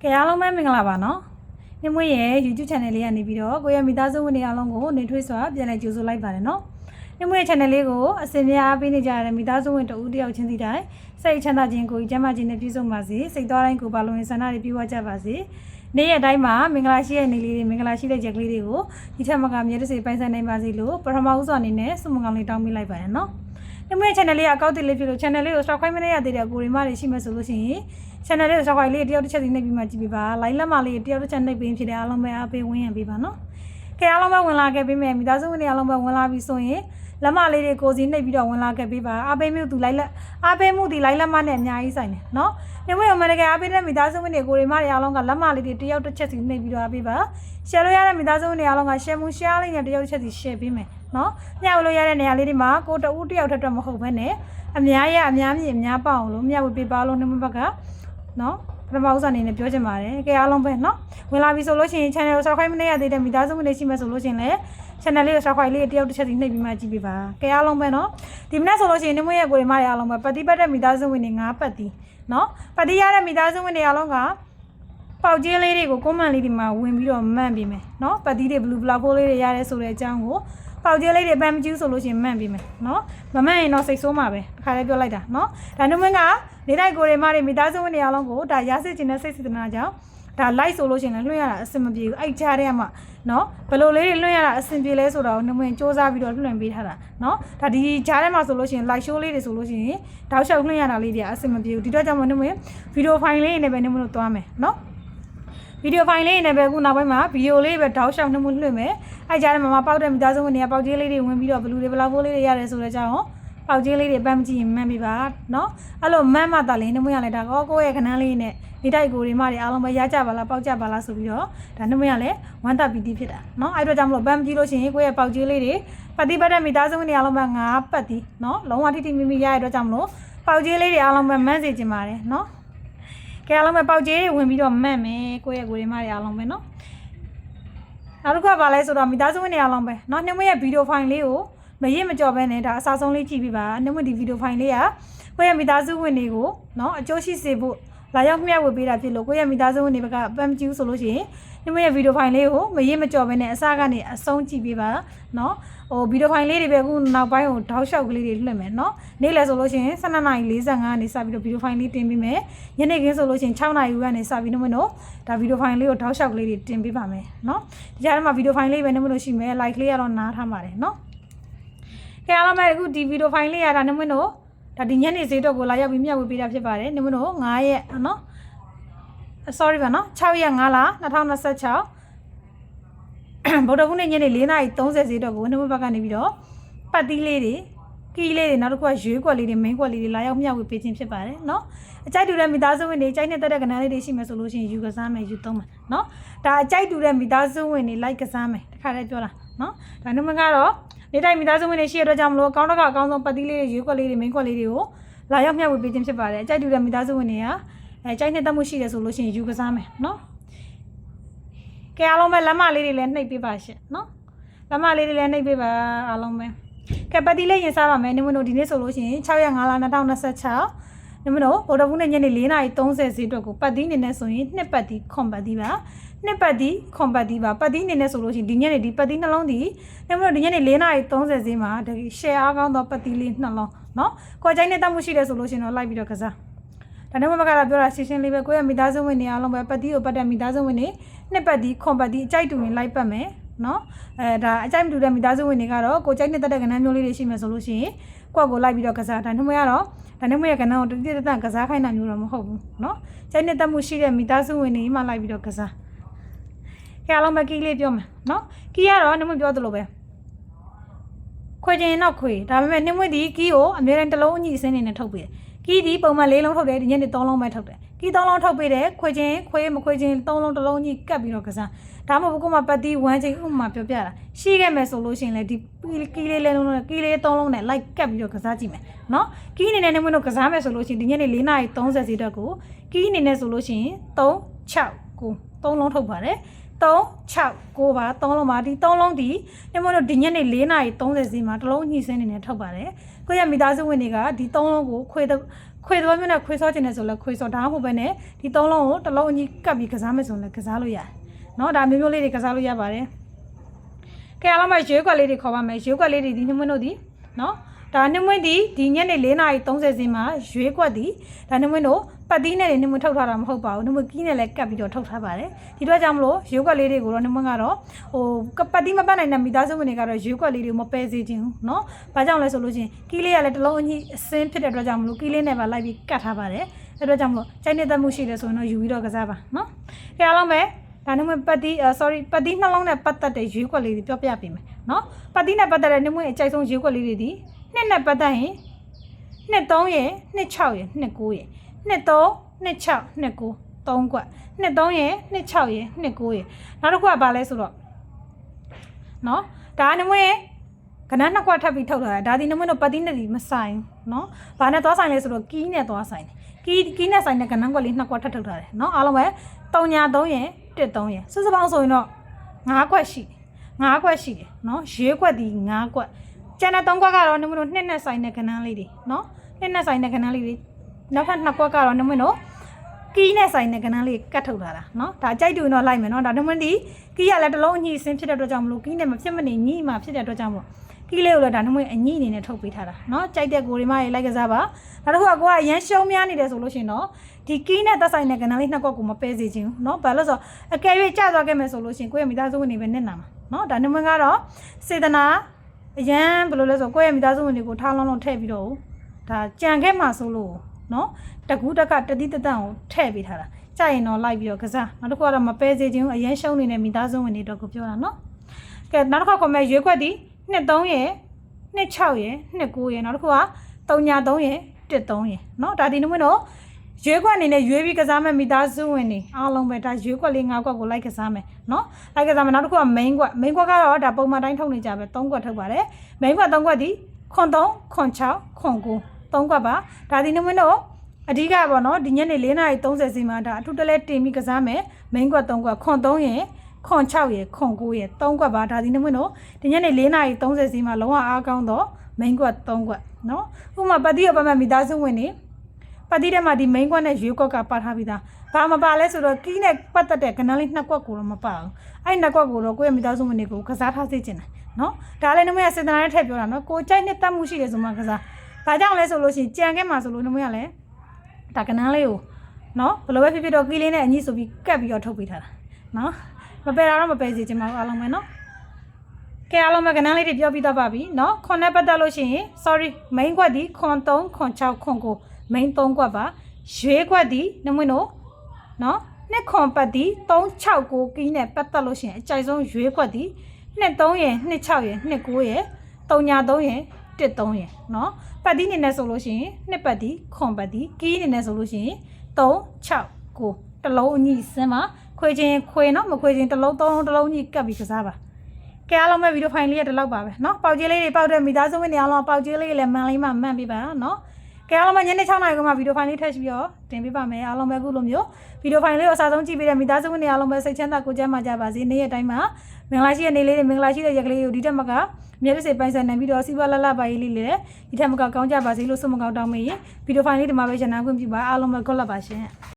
ကဲအားလုံးပဲမင်္ဂလာပါနော်နှမွေးရဲ့ YouTube channel လေးကနေပြီးတော့ကိုရမိသားစုဝင်တွေအားလုံးကိုနေထွေးစွာပြန်လည်ကြိုဆိုလိုက်ပါတယ်နော်နှမွေးရဲ့ channel လေးကိုအစင်များအားပေးနေကြရတဲ့မိသားစုဝင်တဦးတယောက်ချင်းစီတိုင်းစိတ်ချမ်းသာခြင်းကိုကျန်းမာခြင်းနဲ့ပြည့်စုံပါစေစိတ်သွားတိုင်းကိုပါလုံးဆန္ဒတွေပြည့်ဝကြပါစေနေ့ရက်တိုင်းမှာမင်္ဂလာရှိတဲ့နေ့လေးတွေမင်္ဂလာရှိတဲ့ချက်ကလေးတွေကိုဒီထက်မကမြဲတစေပိုင်ဆိုင်နိုင်ပါစေလို့ပထမဦးစွာအနေနဲ့ဆုမကောင်းလေးတောင်းပေးလိုက်ပါတယ်နော်နှမွေးရဲ့ channel လေးအကောက်တလေးဖြစ်လို့ channel လေးကို subscribe မရသေးတဲ့ကိုရီမတွေရှိမှဆိုလို့ရှိရင်channel လေးကို subscribe လေးတယောက်တစ်ချက်စီနှိပ်ပြီးမှကြည့်ပေးပါ like လက်မလေးတယောက်တစ်ချက်နှိပ်ပေးဖြစ်တဲ့အားလုံးပဲအားပေးဝင်ရပေးပါနော်ကဲအားလုံးပဲဝင်လာခဲ့ပေးမယ်မိသားစုဝင်တွေအားလုံးပဲဝင်လာပြီဆိုရင်လက်မလေးတွေကိုစီနှိပ်ပြီးတော့ဝင်လာခဲ့ပေးပါအားပေးမှုသူလိုက်လက်အားပေးမှုဒီလိုက်လက်မနဲ့အများကြီးဆိုင်တယ်နော်ညမွေအမေရိကန်အားပေးတဲ့မိသားစုဝင်တွေကိုရီမတွေအားလုံးကလက်မလေးတွေတယောက်တစ်ချက်စီနှိပ်ပြီးတော့အားပေးပါ share လို့ရတဲ့မိသားစုဝင်တွေအားလုံးက share မှု share လေးနဲ့တယောက်တစ်ချက်စီ share ပေးမယ်နော်ညှဝလို့ရတဲ့နေရာလေးတွေမှာကိုတဦးတယောက်ထက်တော့မဟုတ်ဘဲနဲ့အများရအများမြင့်အများပေါအောင်လို့မျှဝေပေးပါလို့နှမဘက်ကနော်ပထမဦးစွာအနေနဲ့ပြောချင်ပါတယ်ကဲအားလုံးပဲနော်ဝင်လာပြီဆိုလို့ရှိရင် channel ကို subscribe မရသေးတဲ့မိသားစုဝင်တွေရှိမှဆိုလို့ရှိရင်လည်း channel လေးကို subscribe လေးတယောက်တစ်ချက်စီနှိပ်ပြီးမှကြည့်ပေးပါကဲအားလုံးပဲနော်ဒီမနေ့ဆိုလို့ရှိရင်နှမရဲ့ကိုရီမတွေအားလုံးပဲပတ်တိပတ်တဲ့မိသားစုဝင်တွေ9ပတ်တီနော်ပတ်တိရတဲ့မိသားစုဝင်တွေအားလုံးကပေါက်ကျင်းလေးတွေကို comment လေးတွေမှာဝင်ပြီးတော့မှန်ပေးမယ်နော်ပတ်တိတွေ blue block ဖိုးလေးတွေရတဲ့ဆိုတဲ့အကြောင်းကိုပေါက်ကျင်းလေးတွေပန်းမကျူးဆိုလို့ရှိရင်မှန်ပေးမယ်နော်မမှန်ရင်တော့စိတ်ဆိုးမှာပဲတစ်ခါလေးပြောလိုက်တာနော်ဒါနှမကနေတိုင်းကိုရီမတွေမိသားစုဝင်တွေအားလုံးကိုဒါရစစ်ခြင်းနဲ့စိတ်စေတနာကြောင့်ဒါ like ဆိုလို့ရှိရင်လည်းလွှင့်ရတာအဆင်မပြေဘူးအဲ့ကြားထဲမှာနော်ဘယ်လိုလေးတွေလွှင့်ရတာအဆင်ပြေလဲဆိုတော့နှမစူးစမ်းပြီးတော့လွှင့်ပေးထားတာနော်ဒါဒီကြားထဲမှာဆိုလို့ရှိရင် like show လေးတွေဆိုလို့ရှိရင်တောက်လျှောက်လွှင့်ရတာလေးတွေအဆင်မပြေဘူးဒီတော့ကြောင့်နှမဗီဒီယိုဖိုင်လေးနဲ့ပဲနှမတို့သွားမယ်နော်ဗီဒီယိုဖိုင်လေးနဲ့ပဲခုနောက်ပိုင်းမှာဗီဒီယိုလေးပဲတောက်လျှောက်နှမလွှင့်မယ်အဲ့ကြားထဲမှာပေါက်တဲ့မိသားစုဝင်တွေကပေါက်ကြီးလေးတွေဝင်ပြီးတော့ဘလူတွေဘလောက်ဖိုးလေးတွေရတယ်ဆိုတော့ကြောင့်ပေါက်ကြီးလေးတွေပန်းမကြည့်ရင်မှန်ပြီပါနော်အဲ့လိုမှန်မှသာလေးနှမရလဲဒါကိုယ့်ရဲ့ခဏလေးနဲ့ဒီတိုက်ကိုရီမတွေအားလုံးပဲရကြပါလားပေါက်ကြပါလားဆိုပြီးတော့ဒါနှမရလဲဝမ်းသာပီတိဖြစ်တာနော်အဲ့တော့ကြောင့်မလို့ပန်းမကြည့်လို့ရှိရင်ကိုယ့်ရဲ့ပေါက်ကြီးလေးတွေပတ်တိပတ်တဲ့မိသားစုဝင်တွေအားလုံးပဲ9ပတ်တီနော်လုံးဝထိထိမိမိရရတော့ကြောင့်မလို့ပေါက်ကြီးလေးတွေအားလုံးပဲမှန်းစေချင်ပါတယ်နော်ကဲအားလုံးပဲပေါက်ကြီးတွေဝင်ပြီးတော့မှန်မယ်ကိုယ့်ရဲ့ကိုရီမတွေအားလုံးပဲနော်နောက်တစ်ခါပါလဲဆိုတော့မိသားစုဝင်တွေအားလုံးပဲနော်နှမရဲ့ဗီဒီယိုဖိုင်လေးကိုမရစ်မကြော်ပဲနဲ့ဒါအစားဆုံးလေးကြည့်ပြီးပါနှမဒီဗီဒီယိုဖိုင်လေးကကိုယ့်ရဲ့မိသားစုဝင်တွေကိုနော်အကျိုးရှိစေဖို့လာရောက်မျှဝေပေးတာဖြစ်လို့ကိုယ့်ရဲ့မိသားစုဝင်တွေဘက်ကပမ်ကျူးဆိုလို့ရှိရင်နှမရဲ့ဗီဒီယိုဖိုင်လေးကိုမရစ်မကြော်ပဲနဲ့အစားကနေအဆုံးကြည့်ပေးပါနော်ဟိုဗီဒီယိုဖိုင်လေးတွေပဲခုနောက်ပိုင်းကိုတောက်လျှောက်ကလေးတွေလွှင့်မယ်နော်နေ့လည်ဆိုလို့ရှိရင်12:45ကနေစပြီးတော့ဗီဒီယိုဖိုင်လေးတင်ပေးမယ်ညနေခင်းဆိုလို့ရှိရင်6:00ကနေစပြီးနှမတို့ဒါဗီဒီယိုဖိုင်လေးကိုတောက်လျှောက်ကလေးတွေတင်ပေးပါမယ်နော်ဒီကြားထဲမှာဗီဒီယိုဖိုင်လေးပဲနှမတို့ရှိမယ် like လေးကတော့နားထားပါတယ်နော်ကဲအားလုံးပဲအခုဒီဗီဒီယိုဖိုင်လေးရတာနှမတို့ဒါဒီညနေဈေးတော့ကိုလာရောက်ပြီးမျှဝေပေးတာဖြစ်ပါတယ်နှမတို့9ရက်နော် sorry ပါနော်6ရက်5လ2026ဗုဒ္ဓဘုနေ့ညနေ4:30ဈေးတော့ကိုနှမဘက်ကနေပြီးတော့ပတ်တီးလေးတွေကီးလေးတွေနောက်တစ်ခုကရွေးကွက်လေးတွေမင်းကွက်လေးတွေလာရောက်မျှဝေပေးခြင်းဖြစ်ပါတယ်နော်အကြိုက်တူတဲ့မိသားစုဝင်တွေအကြိုက်နဲ့တက်တဲ့ကဏ္ဍလေးတွေရှိမယ်ဆိုလို့ရှိရင်ယူကစားမယ်ယူသုံးမယ်နော်ဒါအကြိုက်တူတဲ့မိသားစုဝင်တွေလိုက်ကစားမယ်တခါတည်းပြောတာနော်ဒါနှမကတော့နေတိုင်းမိသားစုဝင်တွေရှိရတော့ကြောင့်မလို့အကောင်းတော့အကောင်းဆုံးပတ်တီးလေးတွေရွေးကွက်လေးတွေမင်းကွက်လေးတွေကိုလာရောက်မျှဝေပေးခြင်းဖြစ်ပါတယ်အကြိုက်တူတဲ့မိသားစုဝင်တွေကကြိုက်နဲ့တက်မှုရှိတယ်ဆိုလို့ရှိရင်ယူကစားမယ်နော်ကဲအားလုံးပဲလက်မလေးတွေလည်းနှိပ်ပေးပါရှင်နော်လက်မလေးတွေလည်းနှိပ်ပေးပါအားလုံးပဲကဲပတ်တီးလေးရင်စားပါမယ်နင်မတို့ဒီနေ့ဆိုလို့ရှိရင်6ရက်5လ2026နင်မတို့ဗုဒ္ဓဘုနေ့ညနေ4:30ဈေးအတွက်ကိုပတ်တီးနေနဲ့ဆိုရင်2ပတ်တီးခွန်ပတ်တီးပါ2ပတ်တီးခွန်ပတ်တီးပါပတ်တီးနေနဲ့ဆိုလို့ရှိရင်ဒီညနေဒီပတ်တီးနှလုံးဒီနင်မတို့ဒီညနေ4:30ဈေးမှာတကယ် share အားကောင်းတော့ပတ်တီးလေးနှလုံးနော်ကိုယ်ကြိုက်နဲ့တက်မှုရှိတယ်ဆိုလို့ရှိရင်တော့လိုက်ပြီးတော့ကစားဒါနဲ့ဘက်ကတော့ပြောတာရှင်းရှင်းလေးပဲကိုယ့်ရဲ့မိသားစုဝင်တွေအားလုံးပဲပတ်တီးကိုပတ်တဲ့မိသားစုဝင်တွေနှစ်ပတ်တီးခွန်ပတ်တီးအကြိုက်တူရင်လိုက်ပတ်မယ်နော်ဒါအကြိုက်မတူတဲ့မိသားစုဝင်တွေကတော့ကိုယ်ကြိုက်နဲ့တက်တဲ့ကဏ္ဍမျိုးလေးတွေရှိမယ်ဆိုလို့ရှိရင်ကိုယ့်ကိုလိုက်ပြီးတော့ကစားဒါနှမရတော့ဒါနှမရကဏ္ဍကိုတတိတကစားခိုင်းတာမျိုးတော့မဟုတ်ဘူးနော်ကြိုက်နဲ့တက်မှုရှိတဲ့မိသားစုဝင်တွေမှလိုက်ပြီးတော့ကစားကဲအားလုံးပဲကီးလေးပြောမယ်နော်ကီးကတော့နှမပြောသလိုပဲခွေချင်တော့ခွေဒါပေမဲ့နှမဒီကီးကိုအများတိုင်းတစ်လုံးအညီအစင်းနေနဲ့ထုတ်ပေးတယ်ကီးဒီပုံမှန်4လုံးထုတ်တယ်ဒီညနေ3လုံးပဲထုတ်တယ်ကီး3လုံးထုတ်ပေးတယ်ခွေချင်းခွေမခွေချင်း3လုံးတစ်လုံးကြီးကတ်ပြီးတော့ကစားဒါမှမဟုတ်ကိုမပတ်တီး1ချင်းဥမာပြောပြတာရှိခဲ့မယ်ဆိုလို့ရှိရင်လေဒီကီးလေး4လုံးကီးလေး3လုံးနဲ့လိုက်ကတ်ပြီးတော့ကစားကြည့်မယ်နော်ကီးအနေနဲ့နှမတို့ကစားမယ်ဆိုလို့ရှိရင်ဒီညနေ4:30ဈေးတက်ကိုကီးအနေနဲ့ဆိုလို့ရှိရင်3 6 9 3လုံးထုတ်ပါတယ်369ပါ3လုံးပါဒီ3လုံးဒီနှမတို့ဒီညနေ4:30ဈေးမှာတစ်လုံးညှိစင်းနေနဲ့ထုတ်ပါတယ်ကိုရမိသားစုဝင်တွေကဒီ3လုံးကို ခွေသွားမျိုးနဲ့ခွေစောချင်တယ်ဆိုလဲခွေစောဒါမှမဟုတ်ပဲနဲ့ဒီ3လုံးကိုတစ်လုံးအကြီးကပ်ပြီးကစားမယ်ဆိုရင်လည်းကစားလို့ရတယ်နော်ဒါမျိုးလေးတွေကစားလို့ရပါတယ်ကဲအားလုံးပဲရွေးကွက်လေးတွေခေါ်ပါမယ်ရွေးကွက်လေးတွေဒီနှမွန်းတို့ဒီနော်ဒါနှမွန်းဒီညနေ4:30စင်းမှာရွေးကွက်ဒီဒါနှမွန်းတို့ပတ်သီးနဲ့နှမွန်းထုတ်ထားတာမဟုတ်ပါဘူးနှမွန်းကီးနဲ့လည်းကပ်ပြီးတော့ထုတ်ထားပါတယ်ဒီတော့ကြောင့်မလို့ရွေးကွက်လေးတွေကိုတော့နှမွန်းကတော့ပတ်သီးမပတ်နိုင်တဲ့မိသားစုဝင်တွေကတော့ရွေးကွက်လေးတွေကိုမပယ်စေချင်ဘူးနော်ဘာကြောင့်လဲဆိုလို့ချင်းကီးလေးကလည်းတစ်လုံးအကြီးအစင်းဖြစ်တဲ့အတွက်ကြောင့်မလို့ကီးလေးနဲ့ပါလိုက်ပြီးကတ်ထားပါတယ်အဲ့တော့ကြောင့်မလို့စိတ်နဲ့သက်မှုရှိတယ်ဆိုရင်တော့ယူပြီးတော့ကစားပါနော်ကဲအားလုံးပဲဒါနှမွန်းပတ်သီးပတ်သီးနှလုံးနဲ့ပတ်သက်တဲ့ရွေးကွက်လေးတွေပြောပြပေးမယ်နော်ပတ်သီးနဲ့ပတ်သက်တဲ့နှမွန်းအကြိုက်ဆုံးရွေးကွက်လေးတွေဒီနှစ်နဲ့ပတ်သက်ရင်2 3ရယ်2 6ရယ်2 9ရယ်2 3 2 6 2 9 3ကွက်2 3ရယ်2 6ရယ်2 9ရယ်နောက်တစ်ခုကဘာလဲဆိုတော့နော်ဒါနှမွန်းကနန်း2ကွက်ထပ်ပြီးထုတ်ထားတာဒါဒီနှမွန်းတို့ပတ်သီးနဲ့ဒီမဆိုင်နော်ဘာနဲ့သွားဆိုင်လဲဆိုတော့ကီးနဲ့သွားဆိုင်တယ်ကီးနဲ့ဆိုင်တဲ့ကနန်းကွက်လေး2ကွက်ထပ်ထုတ်ထားတယ်နော်အားလုံးပဲ3ညာ3ရယ်1 3ရယ်စုစုပေါင်းဆိုရင်တော့5ကွက်ရှိတယ်နော်ရွေးကွက်ဒီ5ကွက်ကျန်တဲ့3ကွက်ကတော့နှမွန်းတို့2နဲ့ဆိုင်တဲ့ကနန်းလေးတွေနော်2နဲ့ဆိုင်တဲ့ကနန်းလေးတွေနောက်ထပ်2ကွက်ကတော့နှမွန်းတို့ကီးနဲ့ဆိုင်တဲ့ကနန်းလေးကတ်ထုတ်လာတာနော်ဒါကြိုက်တူတော့လိုက်မယ်နော်ဒါနှမွန်းဒီကီးရလည်းတစ်လုံးအညှိစင်းဖြစ်တဲ့အတွက်ကြောင့်မလို့ကီးနဲ့မဖြစ်မနေညှိမှဖြစ်တဲ့အတွက်ကြောင့်မလို့ကီးလေးကိုလည်းဒါနှမွန်းအညှိအနေနဲ့ထုတ်ပေးထားတာနော်ကြိုက်တဲ့ကိုရီမရေလိုက်ကစားပါနောက်တစ်ခုကကိုကအရန်ရှုံးများနေတယ်ဆိုလို့ရှိရင်တော့ဒီကီးနဲ့သက်ဆိုင်တဲ့ကနန်းလေး2ကွက်ကိုမပယ်စေချင်ဘူးနော်ဘာလို့ဆိုအကယ်၍ကျသွားခဲ့မယ်ဆိုလို့ရှိရင်ကိုယ့်ရဲ့မိသားစုဝင်တွေပဲနစ်နာမှာနော်ဒါနှမွန်းကတော့စေတနာအရန်ဘယ်လိုလဲဆိုကိုယ့်ရဲ့မိသားစုဝင်တွေကိုထားလုံးထည့်ပြီးတော့ဒါကြံခဲ့မှာဆိုလို့နော်တကူးတက်ကတတိတတန့်ကိုထည့်ပေးထားတာကြရင်တော့လိုက်ပြီးတော့ကစားနောက်တစ်ခုကတော့မပယ်စေချင်ဘူးအရန်ရှုံးနေတဲ့မိသားစုဝင်တွေတော့ကိုပြောတာနော်ကဲနောက်တစ်ခါခေါ်မယ်ရွေးခွက်ဒီ2 3ရယ်2 6ရယ်2 9ရယ်နောက်တစ်ခုက3ညာ3ရယ်1 3ရယ်နော်ဒါဒီနှမွန်းတော့ရွေးခွက်အနေနဲ့ရွေးပြီးကစားမယ်မိသားစုဝင်တွေအားလုံးပဲဒါရွေးခွက်လေး5ခွက်ကိုလိုက်ကစားမယ်နော်လိုက်ကစားမယ်နောက်တစ်ခုက main ခွက်ကတော့ဒါပုံမှန်တိုင်းထုတ်နေကြပဲ3ခွက်ထုတ်ပါတယ် main ခွက်3ခွက်ဒီခွန်3ခွန်6ခွန်9 3ခွက်ပါဒါဒီနှမွန်းတော့အဓိကပေါ့နော်ဒီညနေ4:30စီမှာဒါအထူးတလဲတင်ပြီးကစားမယ် main ခွက်3ခွက်ခွန်3ရယ်ခွန်6ရယ်ခွန်9ရယ်3ခွက်ပါဒါဒီနှမွန်းတော့ဒီညနေ4:30စီမှာလုံးဝအားကောင်းတော့ main ခွက်3ခွက်နော်ဥပမာပတ်တိရပတ်မဲ့မိသားစုဝင်နေပတ်တိထဲမှာဒီ main ခွက်နဲ့ရွေးခွက်ကပတ်ထားပြီးသားဘာမပါလဲဆိုတော့ကီးနဲ့ပတ်သက်တဲ့ကနန်းလေး2ခွက်ကိုတော့မပါဘူးအဲ့2ခွက်ကိုတော့ကိုယ့်ရဲ့မိသားစုဝင်တွေကိုကစားထားစေချင်တယ်နော်ဒါလည်းနှမရစေတနာနဲ့ထည့်ပြောတာနော်ကိုကြိုက်နဲ့တတ်မှုရှိတယ်ဆိုမှကစားဘာကြောင့်လဲဆိုလို့ရှိရင်ကြံခဲ့မှာဆိုလို့နှမရလည်းဒါကနန်းလေးကိုနော်ဘယ်လိုပဲဖြစ်ဖြစ်တော့ကီးလေးနဲ့အညီဆိုပြီးကတ်ပြီးတော့ထုတ်ပေးထားတာနော်မပယ်တာတော့မပယ်စေချင်ပါဘူးအားလုံးပဲနော်ကဲအားလုံးပဲကနန်းလေးတွေပြောပြီးတော့ပါပြီနော်ခွန်နဲ့ပတ်သက်လို့ရှိရင် sorry main ခွက်ဒီခွန်3ခွန်6ခွန်9 main 3ခွက်ပါရွေးခွက်ဒီနှမွန်းတို့နော်နှစ်ခွန်ပတ်ဒီ3 6 9ကီးနဲ့ပတ်သက်လို့ရှိရင်အကြိုက်ဆုံးရွေးခွက်ဒီ2 3ရယ်2 6ရယ်2 9ရယ်3ညာ3ရယ်1 3ရယ်နော်ပတ်ဒီနေနဲ့ဆိုလို့ရှိရင်နှစ်ပတ်ဒီခွန်ပတ်ဒီကီးနေနဲ့ဆိုလို့ရှိရင်3 6 9တစ်လုံးအညီစင်းပါခွေချင်းခွေနော်မခွေချင်းတစ်လုံး3လုံးညီကပ်ပြီးကစားပါကဲအားလုံးပဲဗီဒီယိုဖိုင်လေးရတစ်လောက်ပါပဲနော်ပေါက်ကျေးလေးတွေပေါက်တဲ့မိသားစုဝင်တွေအားလုံးပေါက်ကျေးလေးလည်းမှန်လေးမှမှန်ပေးပါနော်ကဲအားလုံးပဲညနေ6 နာရီကမှဗီဒီယိုဖိုင်လေးထည့်ပြီးတော့တင်ပေးပါမယ်အားလုံးပဲအခုလိုမျိုးဗီဒီယိုဖိုင်လေးကိုအစားဆုံးကြည့်ပေးတဲ့မိသားစုဝင်တွေအားလုံးပဲစိတ်ချမ်းသာကိုယ်ကျန်းမာကြပါစေနေ့ရက်တိုင်းမှာမင်္ဂလာရှိတဲ့နေ့လေးတွေမင်္ဂလာရှိတဲ့ရက်ကလေးကိုဒီထက်မကမြတ်စေပိုင်ဆိုင်နိုင်ပြီးတော့စီးပွားလလပါရေးလေးတွေဒီထက်မကကောင်းကြပါစေလို့ဆုမကောင်းတောင်းမေးရင်ဗီဒီယိုဖိုင်လေးဒီမှာပဲရှင်းနာခွင့်ပြုပါအားလုံးပဲ good luck ပါရှင်